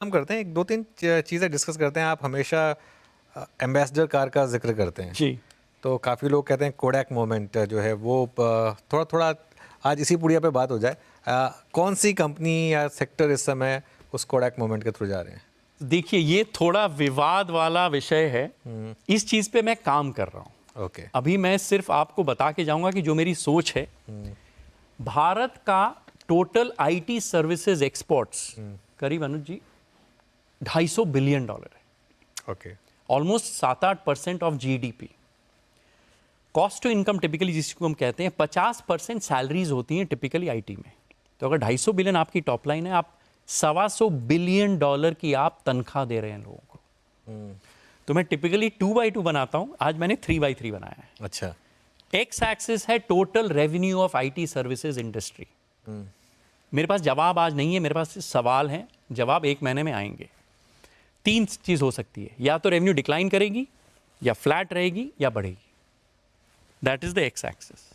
हम करते हैं, एक दो तीन चीज़ें डिस्कस करते हैं। आप हमेशा एम्बेसडर कार का जिक्र करते हैं जी। तो काफ़ी लोग कहते हैं कोडैक मोमेंट जो है वो थोड़ा थोड़ा आज इसी पुड़िया पे बात हो जाए। कौन सी कंपनी या सेक्टर इस समय उस कोडैक मोमेंट के थ्रू जा रहे हैं? देखिए, ये थोड़ा विवाद वाला विषय है। इस चीज़ पे मैं काम कर रहा हूँ। ओके। अभी मैं सिर्फ आपको बता के जाऊंगा कि जो मेरी सोच है, भारत का टोटल आईटी सर्विसेज एक्सपोर्ट्स करीब अनुज जी $250 बिलियन है। Okay. Almost 7-8% of GDP. Cost to income typically जिसको हम कहते हैं 50% सैलरीज होती हैं टिपिकली आईटी में। तो अगर 250 बिलियन आपकी टॉप लाइन है, आप $125 बिलियन की आप तनख्वाह दे रहे हैं लोगों को। तो मैं टिपिकली 2x2 बनाता हूं, आज मैंने 3x3 बनाया है। अच्छा। एक्स एक्सिस है total revenue of IT services industry. मेरे पास जवाब आज नहीं है, मेरे पास सवाल हैं, जवाब 1 महीने में आएंगे। 3 चीज हो सकती है, या तो रेवेन्यू डिक्लाइन करेगी, या फ्लैट रहेगी, या बढ़ेगी। That is the x axis.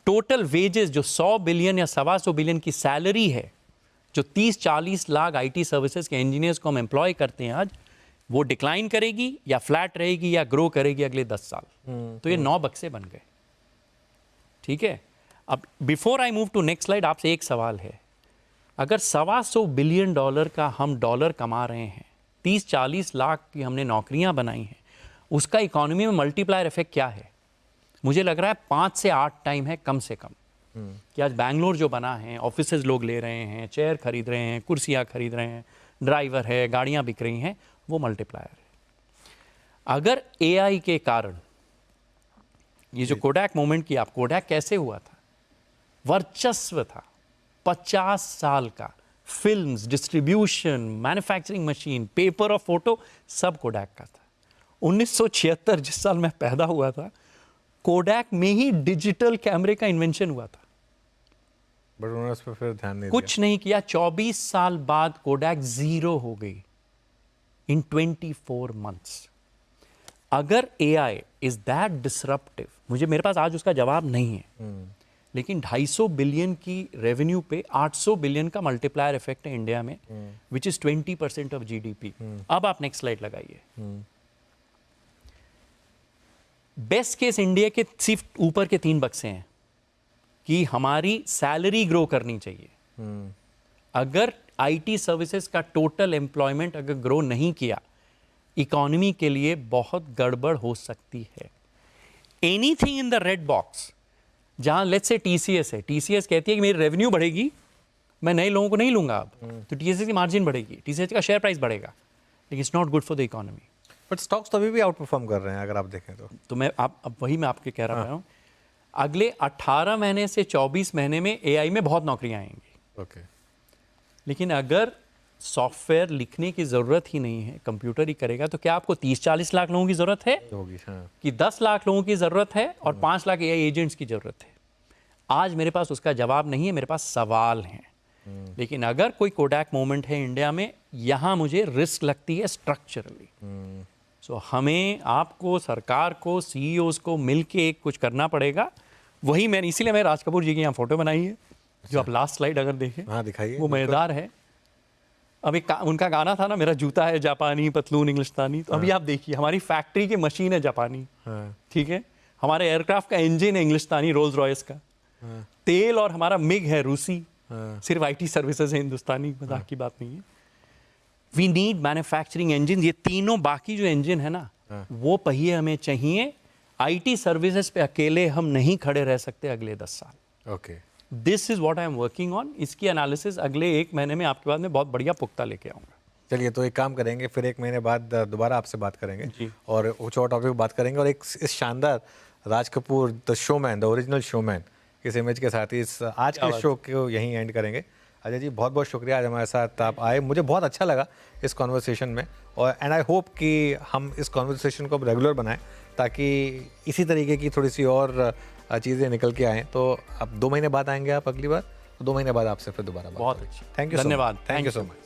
Total wages जो 100 बिलियन या 125 बिलियन की सैलरी है, जो 30-40 लाख आईटी सर्विसेज के इंजीनियर्स को हम एम्प्लॉय करते हैं आज, वो डिक्लाइन करेगी या फ्लैट रहेगी या ग्रो करेगी अगले 10 साल। तो ये 9 बक्से बन गए। ठीक है। अब before I move to next slide, आपसे एक सवाल है। अगर $125 बिलियन का हम डॉलर कमा रहे हैं, 30-40 लाख की हमने नौकरियां बनाई हैं, उसका इकोनॉमी में मल्टीप्लायर इफेक्ट क्या है? मुझे लग रहा है 5 से 8 टाइम है कम से कम। कि आज बैंगलोर जो बना है, ऑफिसेज लोग ले रहे हैं, चेयर खरीद रहे हैं, कुर्सियां खरीद रहे हैं, ड्राइवर है, गाड़ियां बिक रही हैं, वो मल्टीप्लायर है। अगर एआई के कारण ये जो कोडैक मोमेंट की, आप कोडैक कैसे हुआ था? वर्चस्व था 50 साल का। Films, distribution, manufacturing machine, paper और फोटो सब कोडैक का था। 1976 जिस साल मैं पैदा हुआ था, कोडैक में ही डिजिटल कैमरे का इन्वेंशन हुआ था। बट उन्होंने उस पर फिर ध्यान नहीं कुछ नहीं किया। 24 साल बाद कोडैक जीरो हो गई इन 24 मंथ्स। अगर एआई इज दैट डिसरप्टिव, मेरे पास आज उसका जवाब नहीं है, लेकिन 250 बिलियन की रेवेन्यू पे 800 बिलियन का मल्टीप्लायर इफेक्ट है इंडिया में, विच इज 20% ऑफ जीडीपी। अब आप नेक्स्ट स्लाइड लगाइए। बेस्ट केस इंडिया के सिर्फ ऊपर के 3 बक्से हैं कि हमारी सैलरी ग्रो करनी चाहिए। अगर आईटी सर्विसेज का टोटल एम्प्लॉयमेंट अगर ग्रो नहीं किया, इकोनॉमी के लिए बहुत गड़बड़ हो सकती है। Anything in the red box, जहां लेट्स से टीसीएस है, टीसीएस कहती है कि मेरी रेवेन्यू बढ़ेगी, मैं नए लोगों को नहीं लूंगा अब, तो टीसीएस की मार्जिन बढ़ेगी, टीसीएस का शेयर प्राइस बढ़ेगा, लेकिन it's not good for the economy. But stocks तो अभी भी आउट परफॉर्म कर रहे हैं अगर आप देखें तो मैं अब वही मैं आपके कह रहा हूं, अगले 18 महीने से 24 महीने में एआई में बहुत नौकरियां आएंगी। ओके। लेकिन अगर सॉफ्टवेयर लिखने की ज़रूरत ही नहीं है, कंप्यूटर ही करेगा, तो क्या आपको 30-40 लाख लोगों की ज़रूरत है? होगी, हाँ। कि 10 लाख लोगों की ज़रूरत है और 5 लाख एआई एजेंट्स की ज़रूरत है? आज मेरे पास उसका जवाब नहीं है, मेरे पास सवाल हैं। लेकिन अगर कोई कोडैक मोमेंट है इंडिया में, यहाँ मुझे रिस्क लगती है स्ट्रक्चरली। सो हमें, आपको, सरकार को, सीईओज को मिलके कुछ करना पड़ेगा। वही मैंने, इसीलिए मैं राज कपूर जी की यहाँ फोटो बनाई है, जो आप लास्ट स्लाइड अगर देखें, हाँ दिखाइए, वो मज़ेदार है। अब एक उनका गाना था ना, मेरा जूता है जापानी, पतलून इंग्लिस्तानी। तो अभी आप देखिए, हमारी फैक्ट्री की मशीन है जापानी, ठीक है, हमारे एयरक्राफ्ट का इंजन है इंग्लिस्तानी, रोल्स रॉयस का, तेल और हमारा मिग है रूसी, सिर्फ आईटी सर्विसेज है हिंदुस्तानी, मजाक की बात नहीं है। We need manufacturing engine. ये तीनों बाकी जो इंजन है ना, वो पहिए हमें चाहिए। आईटी सर्विसेज पे अकेले हम नहीं खड़े रह सकते अगले 10 साल। Okay. This is what I am working on. इसकी एनालिसिस अगले 1 महीने में आपके बाद में बहुत बढ़िया पुख्ता लेके आऊंगा। चलिए, तो एक काम करेंगे, फिर 1 महीने बाद दोबारा आपसे बात करेंगे जी। और कुछ और टॉपिक बात करेंगे, और एक इस शानदार Raj Kapoor the showman, the original showman, इस इमेज के साथ ही इस आज के शो को यहीं एंड करेंगे। अजय जी, बहुत बहुत शुक्रिया, आज हमारे साथ आप आए, मुझे बहुत अच्छा लगा इस कॉन्वर्सेशन में, और एंड आई होप कि हम इस कॉन्वर्सेशन को अब रेगुलर बनाएं, ताकि इसी तरीके की थोड़ी सी और चीज़ें निकल के आएँ। तो अब 2 महीने बाद आएंगे आप अगली बार, तो 2 महीने बाद आपसे फिर दोबारा बात। बहुत अच्छी, थैंक यू, धन्यवाद, थैंक यू सो मच।